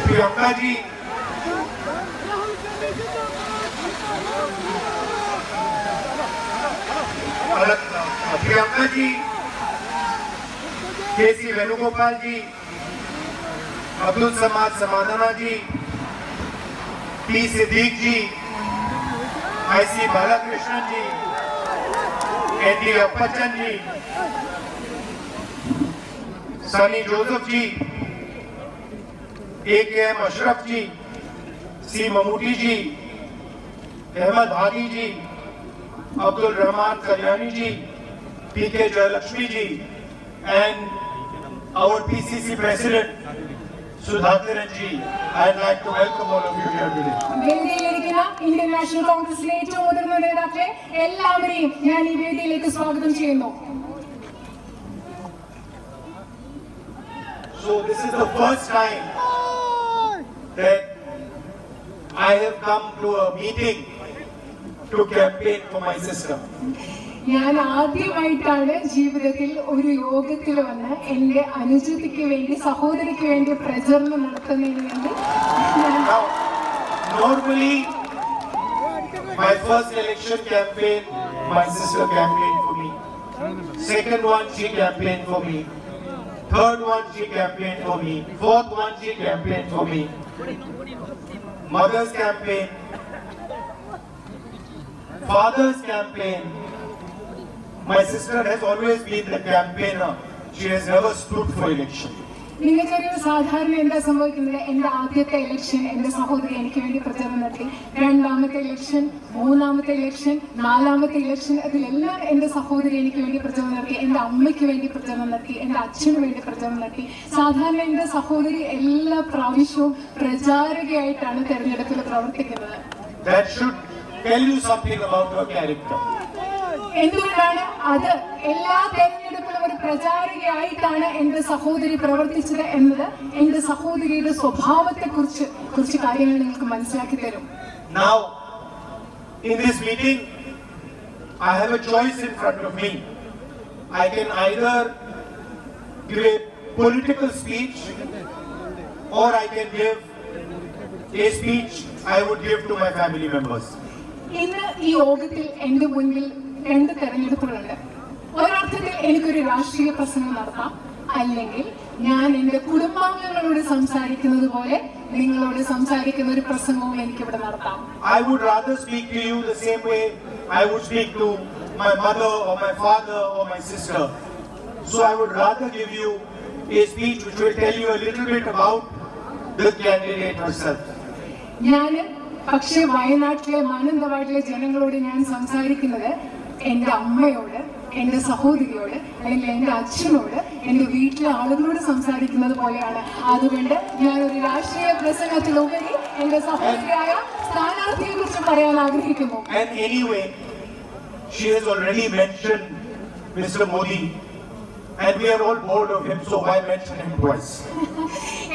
Priyanka ji, Priyanka ji, K C Venugopal ji, Abdul Samad Samadani ji, P Siddique ji, IC Balakrishnan ji, ND Appachan ji, Sunny Joseph ji, AKM Ashraf ji, C Mammootty ji, Ahmed Hadi ji, Abdul Rahman Kalyani ji, PK Jayalakshmi ji, and our PCC President Sudhakaran ji. I'd like to welcome all of you here today. വേദിയിലിരിക്കുന്ന Indian national കോൺഗ്രസിലെ ഏറ്റവും മുതിർന്ന നേതാക്കളെ എല്ലാവരെയും ഞാൻ ഈ വേദിയിലേക്ക് സ്വാഗതം ചെയ്യുന്നു. So this is the first time that I have come to a meeting to campaign for my sister. ഞാൻ ആദ്യമായിട്ടാണ് ജീവിതത്തിൽ ഒരു യോഗത്തിൽ വന്ന് എന്റെ അനുജത്തിക്ക് വേണ്ടി സഹോദരിക്ക് വേണ്ടി പ്രചരണം നടത്തുന്നതിന് വേണ്ടി. Normally, my first election campaign, my sister campaigned for me. Second one, she campaigned for me. Third one, she campaigned for me. Fourth one, she campaigned for me. Mother's campaign, father's campaign. My sister has always been the campaigner. She has never stood for election. നിങ്ങൾക്കറിയാം സാധാരണ എന്താ സംഭവിക്കുന്നത്? എന്റെ ആദ്യത്തെ election എന്റെ സഹോദരി എനിക്ക് വേണ്ടി പ്രചരണം നടത്തി. രണ്ടാമത്തെ ഇലക്ഷൻ, മൂന്നാമത്തെ ഇലക്ഷൻ, നാലാമത്തെ ഇലക്ഷൻ, അതിലെല്ലാം എന്റെ സഹോദരി എനിക്ക് വേണ്ടി പ്രചരണം നടത്തി. എന്റെ അമ്മയ്ക്ക് വേണ്ടി പ്രചരണം നടത്തി. എന്റെ അച്ഛന് വേണ്ടി പ്രചരണം നടത്തി. സാധാരണ എന്റെ സഹോദരി എല്ലാ പ്രാവശ്യവും പ്രചാരകയായിട്ടാണ് തെരഞ്ഞെടുപ്പിൽ പ്രവർത്തിക്കുന്നത്. That should tell you something about her character. എന്തുകൊണ്ടാണ് അത്? എല്ലാ തെരഞ്ഞെടുപ്പിലും ഒരു പ്രചാരകയായിട്ടാണ് എന്റെ സഹോദരി പ്രവർത്തിച്ചത് എന്നത് എന്റെ സഹോദരിയുടെ സ്വഭാവത്തെ കുറിച്ച് കാര്യങ്ങൾ നിങ്ങൾക്ക് മനസ്സിലാക്കി തരും. Now, in this meeting, I have a choice in front of me. I can either give a political speech or I can give a speech I would give to my family members. ഇന്ന് ഈ യോഗത്തിൽ എന്റെ മുൻപിൽ രണ്ട് തെരഞ്ഞെടുപ്പുകളുണ്ട്. ഒരർത്ഥത്തിൽ എനിക്കൊരു രാഷ്ട്രീയ പ്രസംഗം നടത്താം, അല്ലെങ്കിൽ ഞാൻ എന്റെ കുടുംബാംഗങ്ങളോട് സംസാരിക്കുന്നത് പോലെ നിങ്ങളോട് സംസാരിക്കുന്ന ഒരു പ്രസംഗവും എനിക്കിവിടെ നടത്താം. I would rather speak to you the same way I would speak to my mother or my father or my sister. So I would rather give you a speech which will tell you a little bit about the candidate herself. ഞാൻ പക്ഷേ വയനാട്ടിലെ മാനന്തവാടിലെ ജനങ്ങളോട് ഞാൻ സംസാരിക്കുന്നത് എന്റെ അമ്മയോട്, എന്റെ സഹോദരിയോട്, അല്ലെങ്കിൽ എന്റെ അച്ഛനോട്, എന്റെ വീട്ടിലെ ആളുകളോട് സംസാരിക്കുന്നത് പോലെയാണ്. അതുകൊണ്ട് ഞാൻ ഒരു രാഷ്ട്രീയ പ്രസംഗത്തിലുപരി എന്റെ സഹോദരിയായ സ്ഥാനാർത്ഥിയെ കുറിച്ച് പറയാൻ ആഗ്രഹിക്കുന്നു. And anyway, she has already mentioned Mr. Modi, and we are all bored of him, so why mention him twice?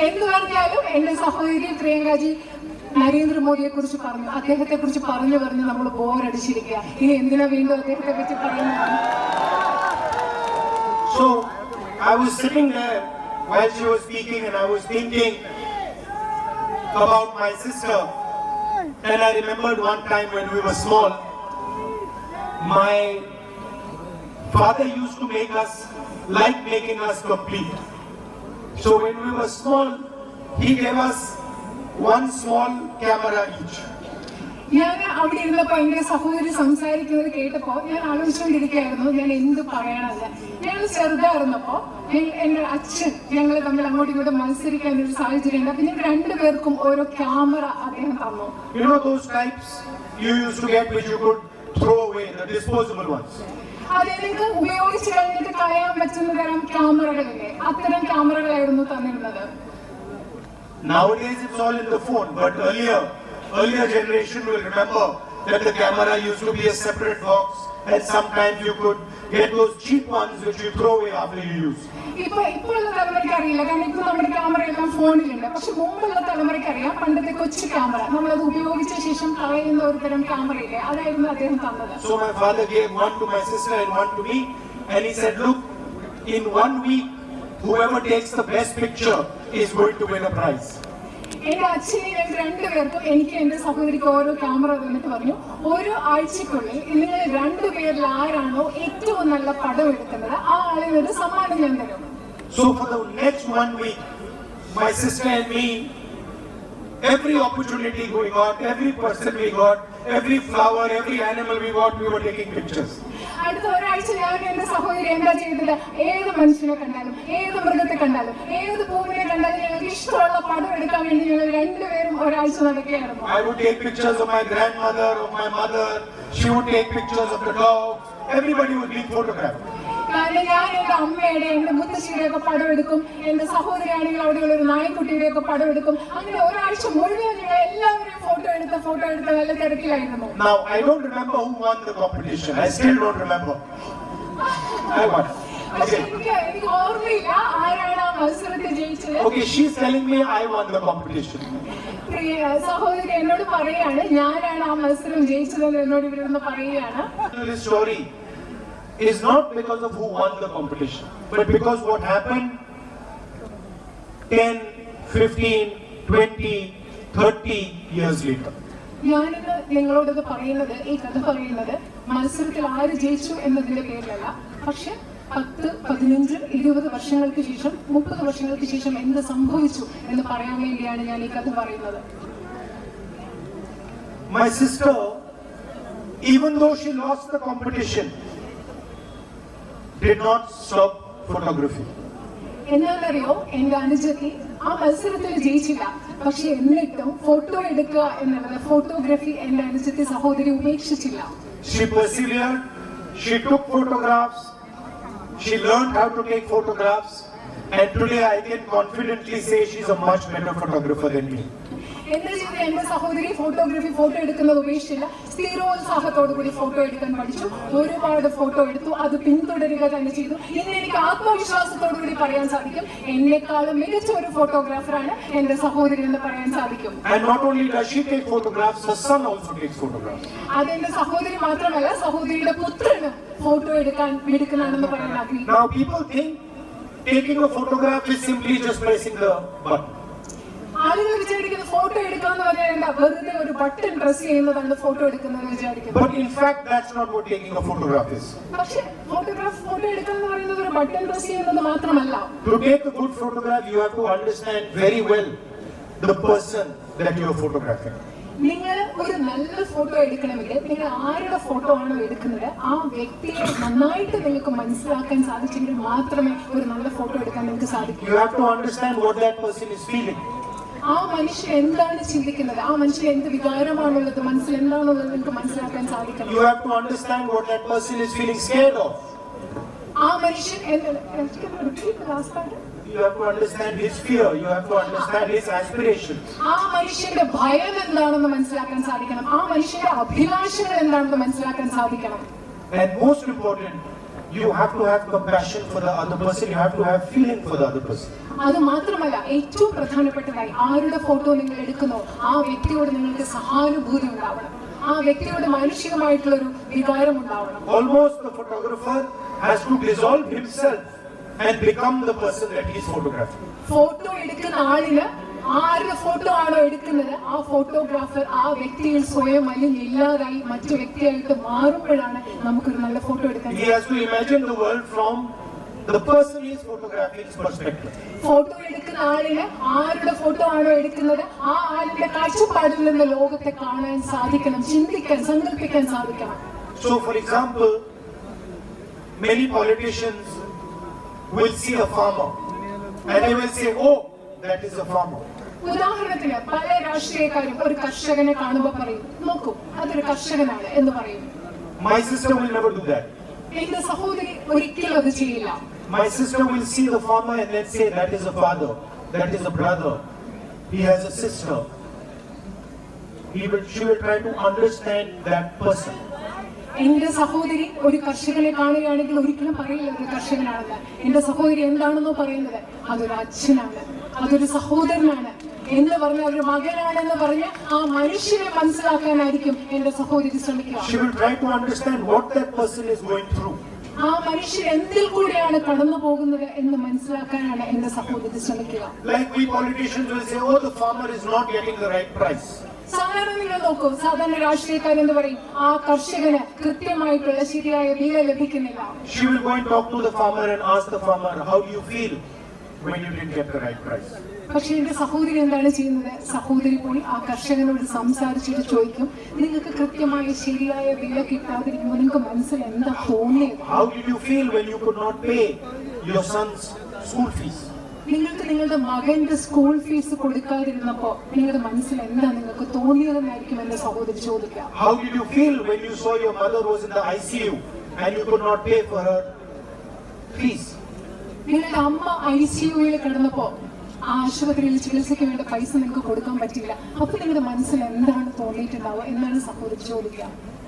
എന്ത് പറഞ്ഞാലും എന്റെ സഹോദരി പ്രിയങ്കാജി നരേന്ദ്രമോദിയെ കുറിച്ച് പറഞ്ഞു, അദ്ദേഹത്തെ കുറിച്ച് പറഞ്ഞു നമ്മൾ ബോറടിച്ചിരിക്കുക. ഇനി എന്തിനാ വീണ്ടും അദ്ദേഹത്തെ പറ്റി പറയുന്നത്? So I was sitting there while she was speaking and I was thinking about my sister, and I remembered one time when we were small, my father used to make us like making us complete. So when we were small, he gave us one small camera each. ഞാൻ അവിടെ ഇരുന്നപ്പോ എന്റെ സഹോദരി സംസാരിക്കുന്നത് കേട്ടപ്പോ ഞാൻ ആലോചിച്ചുകൊണ്ടിരിക്കുകയായിരുന്നു ഞാൻ എന്ത് പറയണത്. ഞങ്ങൾ ചെറുതായിരുന്നപ്പോ എന്റെ അച്ഛൻ ഞങ്ങൾ തമ്മിൽ അങ്ങോട്ടും ഇങ്ങോട്ടും മത്സരിക്കാൻ ഒരു സാഹചര്യം ഉണ്ട്. പിന്നെ രണ്ടുപേർക്കും ഓരോ ക്യാമറ അദ്ദേഹം തന്നു. You know those types you used to get which you could throw away, the disposable ones. അത് നിങ്ങൾക്ക് ഉപയോഗിച്ച് കഴിഞ്ഞിട്ട് കളയാൻ പറ്റുന്ന തരം ക്യാമറകളില്ലേ, അത്തരം ക്യാമറകളായിരുന്നു തന്നിരുന്നത്. Nowadays it's all in the phone, but earlier generation will remember that the camera used to be a separate box, and sometimes you could get those cheap ones which you throw away after you use. ഇപ്പോഴുള്ള തലമുറയ്ക്ക് അറിയില്ല, കാരണം ഇപ്പൊ നമ്മുടെ camera എല്ലാം ഫോണിലുണ്ട്. പക്ഷെ മുമ്പുള്ള തലമുറയ്ക്ക് അറിയാം പണ്ടത്തെ കൊച്ചു ക്യാമറ, നമ്മളത് ഉപയോഗിച്ച ശേഷം കളയുന്ന ഒരു തരം ക്യാമറയില്ലേ, അതായിരുന്നു അദ്ദേഹം തന്നത്. So my father gave one to my sister and one to me, and he said, "Look, in 1 week, whoever takes the best picture is going to win a prize. എന്റെ അച്ഛനെ ഞങ്ങൾ രണ്ടുപേർക്കും എനിക്ക് എന്റെ സഹോദരിക്ക് ഓരോ ക്യാമറ തന്നിട്ട് പറഞ്ഞു, ഓരോ ആഴ്ചക്കുള്ളിൽ നിങ്ങൾ രണ്ടുപേരിൽ ആരാണോ ഏറ്റവും നല്ല പടം എടുക്കുന്നത് ആ ആളിന് ഒരു സമ്മാനം ഞാൻ തരും. So for the next 1 week, my sister and me, every opportunity we got, every person we got, every flower, every animal we got, we were taking pictures. അടുത്ത ഒരാഴ്ച ഞാൻ എന്റെ സഹോദരി എന്താ ചെയ്തത്, ഏത് മനുഷ്യനെ കണ്ടാലും ഏത് മൃഗത്തെ കണ്ടാലും ഏത് പൂവിനെ കണ്ടാലും ഞങ്ങൾക്ക് ഇഷ്ടമുള്ള പടം എടുക്കാൻ വേണ്ടി ഞങ്ങൾ രണ്ടുപേരും ഒരാഴ്ച നടക്കുകയായിരുന്നു. I would take pictures of my grandmother, of my mother. She would take pictures of the dogs. Everybody was being photographed. കാരണം ഞാൻ എന്റെ അമ്മയുടെ എന്റെ മുത്തശ്ശിയുടെ ഒക്കെ പടം എടുക്കും, എന്റെ സഹോദരിയാണെങ്കിൽ അവിടെയുള്ള ഒരു നായ്ക്കുട്ടിയുടെ ഒക്കെ പടം എടുക്കും. അങ്ങനെ ഒരാഴ്ച മുഴുവൻ ഞങ്ങൾ എല്ലാവരും ഫോട്ടോ എടുത്ത് നല്ല തിരക്കിലായിരുന്നു. Now I don't remember who won the competition. I still don't remember. I won. പക്ഷെ എനിക്ക് ഓർമ്മയില്ല ആരാണ് ആ മത്സരത്തിൽ ജയിച്ചത്. Okay, she's telling me I won the competition. സഹോദരി എന്നോട് പറയാണ് ഞാനാണ് ആ മത്സരം ജയിച്ചതെന്ന് എന്നോട് ഇവരൊന്ന് പറയുകയാണ്. This story is not because of who won the competition, but because what happened 10, 15, 20, 30 years later. ഞാനിന്ന് നിങ്ങളോടത് പറയുന്നത്, ഈ കഥ പറയുന്നത് മത്സരത്തിൽ ആര് ജയിച്ചു എന്നതിന്റെ പേരിലല്ല, പക്ഷെ 10, 15, 20 വർഷങ്ങൾക്ക് ശേഷം 30 വർഷങ്ങൾക്ക് ശേഷം എന്ത് സംഭവിച്ചു എന്ന് പറയാൻ വേണ്ടിയാണ് ഞാൻ ഈ കഥ പറയുന്നത്. My sister, even though she lost the competition, did not stop photography. എന്നാന്നറിയോ, എന്റെ അനുജത്തി ആ മത്സരത്തിൽ ജയിച്ചില്ല, പക്ഷെ എന്നിട്ടും ഫോട്ടോ എടുക്കുക എന്നുള്ളത്, ഫോട്ടോഗ്രാഫി എന്റെ അനുജത്തി സഹോദരി ഉപേക്ഷിച്ചില്ല. She persevered, she took photographs, she learned how to take photographs, and today I can confidently say she's a much better photographer than me. എന്റെ ജീവിതം എന്റെ സഹോദരി ഫോട്ടോ എടുക്കുന്നത് ഉപേക്ഷിച്ചില്ല, സ്ഥിരോത്സാഹത്തോടു കൂടി ഫോട്ടോ എടുക്കാൻ പഠിച്ചു, ഒരുപാട് ഫോട്ടോ എടുത്തു, അത് പിന്തുടരുക തന്നെ ചെയ്തു. ഇന്ന് എനിക്ക് ആത്മവിശ്വാസത്തോടു കൂടി പറയാൻ സാധിക്കും, എന്നെക്കാളും മികച്ച ഒരു ഫോട്ടോഗ്രാഫറാണ് എന്റെ സഹോദരി എന്ന് പറയാൻ സാധിക്കും. And not only does she take photographs, her son also takes photographs. അതെന്റെ സഹോദരി മാത്രമല്ല, സഹോദരിയുടെ പുത്രന് ഫോട്ടോ എടുക്കാൻ മിടുക്കനാണെന്ന് പറയാൻ ആഗ്രഹിക്കുന്നു. Now people think taking a photograph is simply just pressing the button. ആളുകൾ വിചാരിക്കുന്നത് ഫോട്ടോ എടുക്കാന്ന് പറഞ്ഞാൽ എന്താ, വെറുതെ ഒരു ബട്ടൺ പ്രസ് ചെയ്യുന്നതാണ് ഫോട്ടോ എടുക്കുന്നത് വിചാരിക്കുന്നത്. But in fact, that's not what taking a photograph is. പക്ഷേ ഫോട്ടോ എടുക്കാന്ന് പറയുന്നത് ഒരു ബട്ടൺ പ്രസ് ചെയ്യുന്നത് മാത്രമല്ല. To take a good photograph, you have to understand very well the person that you are photographing. നിങ്ങൾ ഒരു നല്ല ഫോട്ടോ എടുക്കണമെങ്കിൽ നിങ്ങൾ ആരുടെ ഫോട്ടോ ആണോ എടുക്കുന്നത് ആ വ്യക്തിയെ നന്നായിട്ട് നിങ്ങൾക്ക് മനസ്സിലാക്കാൻ സാധിച്ചെങ്കിൽ മാത്രമേ ഒരു നല്ല ഫോട്ടോ എടുക്കാൻ നിങ്ങൾക്ക് സാധിക്കൂ. You have to understand what that person is feeling. ആ മനുഷ്യൻ എന്താണ് ചിന്തിക്കുന്നത്, ആ മനുഷ്യൻ എന്ത് വികാരമാണുള്ളത്, മനസ്സിൽ എന്താണുള്ളത് നിങ്ങൾക്ക് മനസ്സിലാക്കാൻ സാധിക്കണം. You have to understand what that person is feeling scared of. ആ മനുഷ്യൻ You have to understand his fear. You have to understand his aspirations. ആ മനുഷ്യന്റെ ഭയം എന്താണെന്ന് മനസ്സിലാക്കാൻ സാധിക്കണം, ആ മനുഷ്യന്റെ അഭിലാഷങ്ങൾ എന്താണെന്ന് മനസ്സിലാക്കാൻ സാധിക്കണം. And most important, you have to have compassion for the other person. You have to have feeling for the other person. അത് മാത്രമല്ല, ഏറ്റവും പ്രധാനപ്പെട്ടതായി ആരുടെ ഫോട്ടോ നിങ്ങൾ എടുക്കുന്നോ ആ വ്യക്തിയോട് നിങ്ങൾക്ക് സഹാനുഭൂതി ഉണ്ടാവണം, ആ വ്യക്തിയോട് മാനുഷികമായിട്ടുള്ളൊരു വികാരം ഉണ്ടാവണം. Almost the photographer has to dissolve himself and become the person that he is photographing. Photo എടുക്കുന്ന ആളിന് ആരുടെ ഫോട്ടോ ആണോ എടുക്കുന്നത് ആ ഫോട്ടോഗ്രാഫർ ആ വ്യക്തിയിൽ സ്വയം ഇല്ലാതായി മറ്റു വ്യക്തിയായിട്ട് മാറുമ്പോഴാണ് നമുക്കൊരു നല്ല ഫോട്ടോ എടുക്കാൻ. He has to imagine the world from the person he is photographing's perspective. Photo എടുക്കുന്ന ആളിന് ആരുടെ ഫോട്ടോ ആണോ എടുക്കുന്നത് ആ ആളിന്റെ കാഴ്ചപ്പാടിൽ നിന്ന് ലോകത്തെ കാണാൻ സാധിക്കണം, ചിന്തിക്കാൻ, സങ്കല്പിക്കാൻ സാധിക്കണം. So for example, many politicians will see a farmer and they will say, oh, that is a farmer. ഉദാഹരണത്തിന് പല രാഷ്ട്രീയക്കാരും ഒരു കർഷകനെ കാണുമ്പോൾ പറയും, നോക്കൂ അതൊരു കർഷകനാണ് എന്ന് പറയും. My sister will never do that. എന്റെ സഹോദരി ഒരിക്കലും അത് ചെയ്യില്ല. My sister will see the farmer and then say, that is a father, that is a brother, he has a sister. She will try to understand that person. എന്റെ സഹോദരി ഒരു കർഷകനെ കാണുകയാണെങ്കിൽ ഒരിക്കലും പറയില്ല ഒരു കർഷകനാണെന്ന്. എന്റെ സഹോദരി എന്താണെന്നോ പറയുന്നത് അതൊരു അച്ഛനാണ്, അതൊരു സഹോദരനാണ് എന്ന് പറഞ്ഞ ഒരു മകനാണെന്ന് പറഞ്ഞ് ആ മനുഷ്യനെ മനസ്സിലാക്കാനായിരിക്കും എന്റെ സഹോദരി ശ്രമിക്കുക. She will try to understand what that person is going through. ആ മനുഷ്യർ എന്തിൽ കൂടെയാണ് കടന്നു പോകുന്നത് എന്ന് മനസ്സിലാക്കാനാണ് എന്റെ സഹോദരി ശ്രമിക്കുക. Like we politicians will say, oh, the farmer is not getting the right price. സാധാരണ നിങ്ങൾ നോക്കൂ, സാധാരണ രാഷ്ട്രീയക്കാരെന്ന് പറയും ആ കർഷകന് കൃത്യമായിട്ടുള്ള ശരിയായ വില ലഭിക്കുന്നില്ല. She will go and talk to the farmer and ask the farmer, how do you feel when you didn't get the right price? പക്ഷെ എന്റെ സഹോദരി എന്താണ് ചെയ്യുന്നത്? സഹോദരി പോയി ആ കർഷകനോട് സംസാരിച്ചിട്ട് ചോദിക്കും, നിങ്ങൾക്ക് കൃത്യമായ ശരിയായ വില കിട്ടാതിരിക്കുമ്പോൾ നിങ്ങൾക്ക് മനസ്സിൽ എന്താ തോന്നിയത്? How did you feel when you could not pay your son's school fees? നിങ്ങൾക്ക് നിങ്ങളുടെ മകന്റെ സ്കൂൾ ഫീസ് കൊടുക്കാതിരുന്നപ്പോ നിങ്ങളുടെ മനസ്സിൽ എന്താ നിങ്ങൾക്ക് തോന്നിയതെന്നായിരിക്കും എന്റെ സഹോദരി ചോദിക്കുക. How did you feel when you saw your mother was in the ICU and you could not pay for her fees? നിങ്ങളുടെ അമ്മ ICUയിൽ കിടന്നപ്പോ ആശുപത്രിയിൽ ചികിത്സയ്ക്ക് വേണ്ട പൈസ നിങ്ങൾക്ക് കൊടുക്കാൻ പറ്റില്ല. അപ്പൊ നിങ്ങളുടെ മനസ്സിൽ എന്താണ് തോന്നിയിട്ടുണ്ടാവുക എന്നാണ് സഹോദരി ചോദിക്കുക.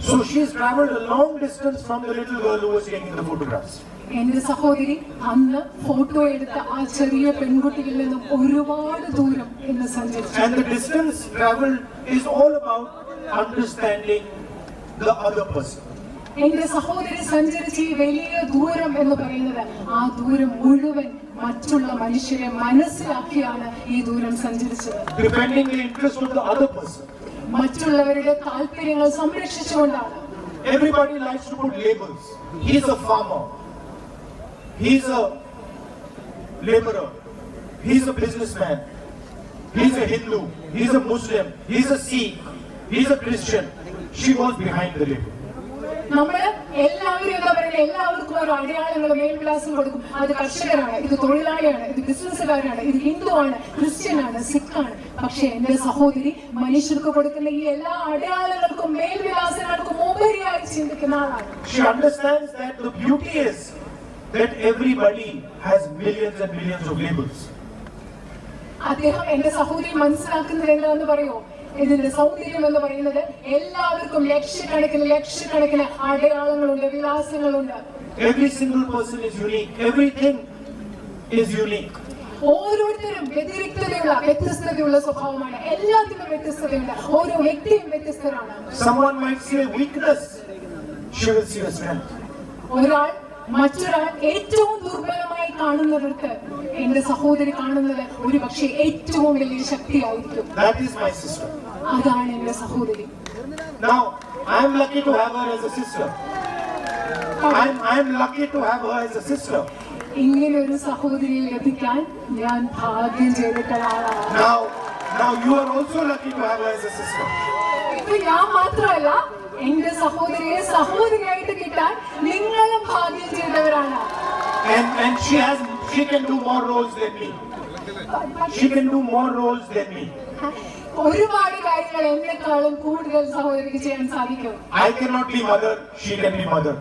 So she's traveled a long distance from the little girl who was taking the photographs. എന്റെ സഹോദരി അന്ന് ഫോട്ടോ എടുത്ത ആ ചെറിയ പെൺകുട്ടിയിൽ നിന്നും ഒരുപാട് ദൂരം ഇന്ന് സഞ്ചരിച്ചു. And the distance traveled is all about understanding the other person. എന്റെ സഹോദരി സഞ്ചരിച്ച ഈ വലിയ ദൂരം എന്ന് പറയുന്നത് ആ ദൂരം മുഴുവൻ മറ്റുള്ള മനുഷ്യരെ മനസ്സിലാക്കിയാണ് ഈ ദൂരം സഞ്ചരിച്ചത്. Defending the interest of the other person. മറ്റുള്ളവരുടെ താല്പര്യങ്ങൾ സംരക്ഷിച്ചുകൊണ്ടാണ്. Everybody likes to put labels. He's a farmer. He's a laborer. He's a businessman. He's a Hindu. He's a Muslim. He's a Sikh. He's a Christian. She was behind the label. നമ്മള് എല്ലാവരും എന്താ പറയുക, എല്ലാവർക്കും ഓരോ അടയാളങ്ങൾ മേൽവിലാസം കൊടുക്കും. അത് കർഷകരാണ്, ഇത് തൊഴിലാളിയാണ്, ഇത് ബിസിനസ്സുകാരാണ്, ഇത് ഹിന്ദുവാണ്, ക്രിസ്ത്യനാണ്, സിഖാണ്. പക്ഷെ എന്റെ സഹോദരി മനുഷ്യർക്ക് കൊടുക്കുന്ന ഈ എല്ലാ അടയാളങ്ങൾക്കും മേൽവിലാസങ്ങൾക്കും ഉപരിയായി ചിന്തിക്കുന്ന ആളാണ്. She understands that the beauty is that everybody has millions and millions of labels. അദ്ദേഹം എന്റെ സഹോദരി മനസ്സിലാക്കുന്നത് എന്താന്ന് പറയോ? ഇതിന്റെ സൗന്ദര്യം എന്ന് പറയുന്നത് എല്ലാവർക്കും ലക്ഷക്കണക്കിന് അടയാളങ്ങളുണ്ട്, വിലാസങ്ങളുണ്ട്. Every single person is unique. Everything is unique. ഓരോരുത്തരും വ്യത്യസ്തതയുള്ള സ്വഭാവമാണ്. എല്ലാത്തിനും വ്യത്യസ്തതയുണ്ട്. ഓരോ വ്യക്തിയും വ്യത്യസ്തരാണ്. Someone might see a weakness, she will see a strength. മറ്റൊരാൾ ഏറ്റവും ദുർബലമായി കാണുന്നിടത്ത് എന്റെ സഹോദരി കാണുന്നത് ഒരു പക്ഷേ ഏറ്റവും വലിയ ശക്തിയായിരിക്കും. That is my sister. അതാണ് എന്റെ സഹോദരി. Now I am lucky to have her as a sister. I am lucky to have her as a sister. ഇങ്ങനെ ഒരു സഹോദരിയെ ലഭിക്കാൻ ഞാൻ ഭാഗ്യം ചെയ്തിട്ടുള്ള ആളാണ്. Now you are also lucky to have her as a sister. ഇപ്പൊ ഞാൻ മാത്രമല്ല, എന്റെ സഹോദരിയെ സഹോദരിയായിട്ട് കിട്ടാൻ നിങ്ങളും ഭാഗ്യം ചെയ്തവരാണ്. And she can do more roles than me. She can do more roles than me. ഒരുപാട് കാര്യങ്ങൾ എന്നെക്കാളും കൂടുതൽ സഹോദരിക്ക് ചെയ്യാൻ സാധിക്കും. I cannot be mother, she can be mother.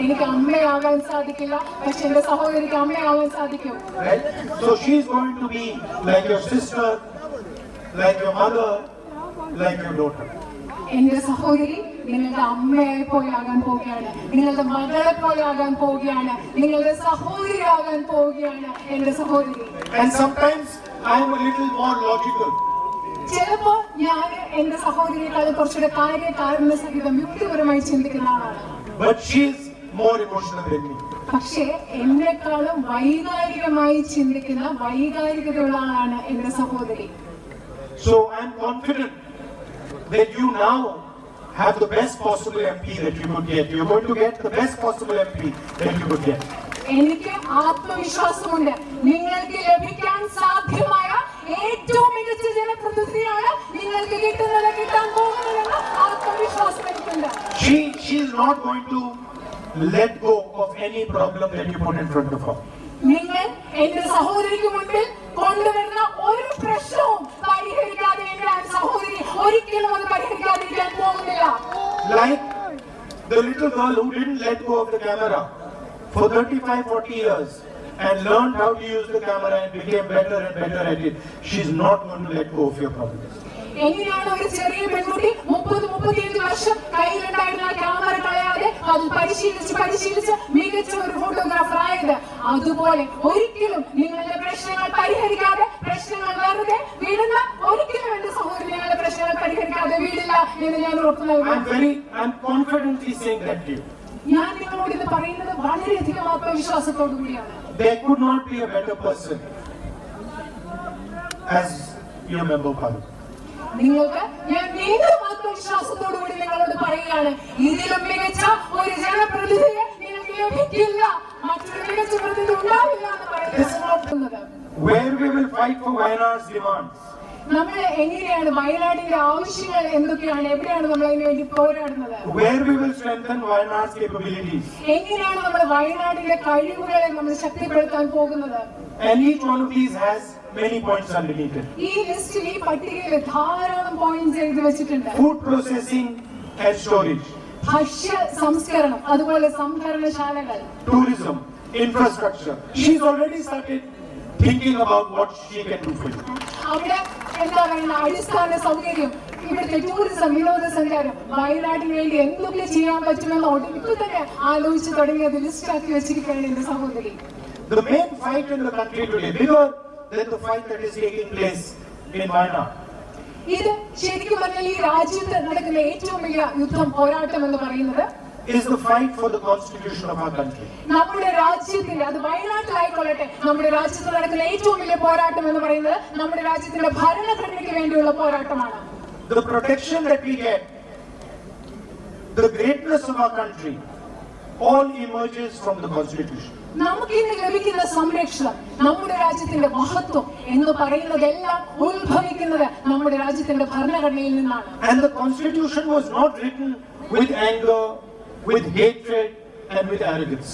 എനിക്ക് അമ്മയാവാൻ സാധിക്കില്ല, പക്ഷെ എന്റെ സഹോദരിക്ക് അമ്മയാവാൻ സാധിക്കും. Right? So she is going to be like your sister, like your mother, like your daughter. എന്റെ സഹോദരി നിങ്ങളുടെ അമ്മയെ പോലെ ആകാൻ പോവുകയാണ്, നിങ്ങളുടെ മകളെ പോലെ ആകാൻ പോവുകയാണ്, നിങ്ങളുടെ സഹോദരിയാകാൻ പോവുകയാണ് എന്റെ സഹോദരി. And sometimes I am a little more logical. ചിലപ്പോ ഞാൻ എന്റെ സഹോദരിയെക്കാളും കുറച്ചുകൂടെ കാര്യകാരണ സഹിതം യുക്തിപരമായി ചിന്തിക്കുന്ന ആളാണ്. But she is more emotional than me. പക്ഷേ എന്നെക്കാളും വൈകാരികമായി ചിന്തിക്കുന്ന വൈകാരികതയുള്ള ആളാണ് എന്റെ സഹോദരി. So I am confident that you now have the best possible MP that you could get. You are going to get the best possible MP that you could get. എനിക്ക് ആത്മവിശ്വാസമുണ്ട്, നിങ്ങൾക്ക് ലഭിക്കാൻ സാധ്യമായ ഏറ്റവും മികച്ച ജനപ്രതിനിധിയാണ് നിങ്ങൾക്ക് കിട്ടാൻ പോകുന്നതെന്ന ആത്മവിശ്വാസം എനിക്കുണ്ട്. She is not going to let go of any problem that you put in front of her. നിങ്ങൾ എന്റെ സഹോദരിക്ക് മുൻപിൽ കൊണ്ടുവരുന്ന ഒരു പ്രശ്നവും പരിഹരിക്കാതെ എന്റെ സഹോദരി ഒരിക്കലും അത് പരിഹരിക്കാതിരിക്കാൻ പോകുന്നില്ല. Like the little girl who didn't let go of the camera for 35-40 years and learned how to use the camera and became better and better at it. She's not going to let go of your problems. എങ്ങനെയാണ് ഒരു ചെറിയ പെൺകുട്ടി 30-35 വർഷം കയ്യിലുണ്ടായിരുന്ന camera കളയാതെ അത് പരിശീലിച്ച് മികച്ച ഒരു ഫോട്ടോഗ്രാഫർ ആയത്? അതുപോലെ ഒരിക്കലും നിങ്ങളുടെ പ്രശ്നങ്ങൾ പരിഹരിക്കാതെ, പ്രശ്നങ്ങൾ വെറുതെ വിടുന്ന ഒരിക്കലും എന്റെ സഹോദരി നിങ്ങളുടെ പ്രശ്നങ്ങൾ പരിഹരിക്കാതെ വീടില്ല എന്ന് ഞാൻ ഉറപ്പു നൽകുന്നു. I'm confidently saying that to you. ഞാൻ നിങ്ങളോട് ഇത് പറയുന്നത് വളരെയധികം ആത്മവിശ്വാസത്തോടു കൂടിയാണ്. There could not be a better person as your member Parliament. നിങ്ങൾക്ക് ഞാൻ വീണ്ടും ആത്മവിശ്വാസത്തോടു കൂടി നിങ്ങളോട് പറയുകയാണ്, ഇതിലും മികച്ച ഒരു ജനപ്രതിനിധിയെ നിങ്ങൾക്ക് ലഭിക്കില്ല, മറ്റൊരു മികച്ച പ്രതിനിധി ഉണ്ടാവില്ല എന്ന് പറയുന്നത്. Where we will fight for Wayanad's demands. നമ്മൾ എങ്ങനെയാണ് വയനാടിന്റെ ആവശ്യങ്ങൾ എന്തൊക്കെയാണ്, എവിടെയാണ് നമ്മൾ അതിനു വേണ്ടി പോരാടുന്നത്? Where we will strengthen Wayanad's capabilities. എങ്ങനെയാണ് നമ്മൾ വയനാടിന്റെ കഴിവുകളെ നമ്മൾ ശക്തിപ്പെടുത്താൻ പോകുന്നത്? And each one of these has many points underneath it. ഈ ലിസ്റ്റിൽ, ഈ പട്ടികയിൽ ധാരാളം പോയിന്റ്സ് എഴുതി വെച്ചിട്ടുണ്ട്. Food processing and storage. ഭക്ഷ്യ സംസ്കരണം, അതുപോലെ സംഭരണശാലകൾ, tourism, infrastructure. She's already started thinking about what she can do for you. അവിടെ എന്താ പറയുന്ന അടിസ്ഥാന സൗകര്യം, ഇവിടുത്തെ ടൂറിസം, വിനോദസഞ്ചാരം, വയനാട്ടിന് വേണ്ടി എന്തൊക്കെ ചെയ്യാൻ പറ്റുമെന്ന് ഇപ്പോൾ തന്നെ ആലോചിച്ച് തുടങ്ങിയത് ലിസ്റ്റാക്കി വെച്ചിരിക്കുകയാണ് എന്റെ സഹോദരി. The main fight in the country today, bigger than the fight that is taking place in Wayanad. ഇത് ശരിക്കും പറഞ്ഞാൽ ഈ രാജ്യത്ത് നടക്കുന്ന ഏറ്റവും വലിയ യുദ്ധം, പോരാട്ടം എന്ന് പറയുന്നത് is the fight for the constitution of our country. നമ്മുടെ രാജ്യത്തിന്റെ, അത് വയനാട്ടിലായിക്കൊള്ളട്ടെ, നമ്മുടെ രാജ്യത്ത് നടക്കുന്ന ഏറ്റവും വലിയ പോരാട്ടം എന്ന് പറയുന്നത് നമ്മുടെ രാജ്യത്തിന്റെ ഭരണഘടനയ്ക്ക് വേണ്ടിയുള്ള പോരാട്ടമാണ്. The protection that we get, the greatness of our country, all emerges from the constitution. നമുക്ക് ഇന്ന് ലഭിക്കുന്ന സംരക്ഷണം, നമ്മുടെ രാജ്യത്തിന്റെ മഹത്വം എന്ന് പറയുന്നതെല്ലാം ഉത്ഭവിക്കുന്നത് നമ്മുടെ രാജ്യത്തിന്റെ ഭരണഘടനയിൽ നിന്നാണ്. And the constitution was not written with anger, with hatred and with arrogance.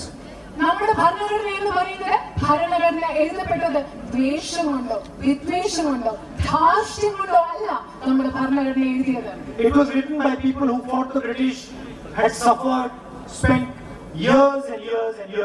നമ്മുടെ ഭരണഘടന എന്ന് പറയുന്നത്, ഭരണഘടന എഴുതപ്പെട്ടത് ദ്വേഷം കൊണ്ടോ വിദ്വേഷം കൊണ്ടോ ധാർഷ്ട്യം കൊണ്ടോ അല്ല നമ്മുടെ ഭരണഘടന എഴുതിയത്. It was written by people who fought the British, had suffered, spent years and years and years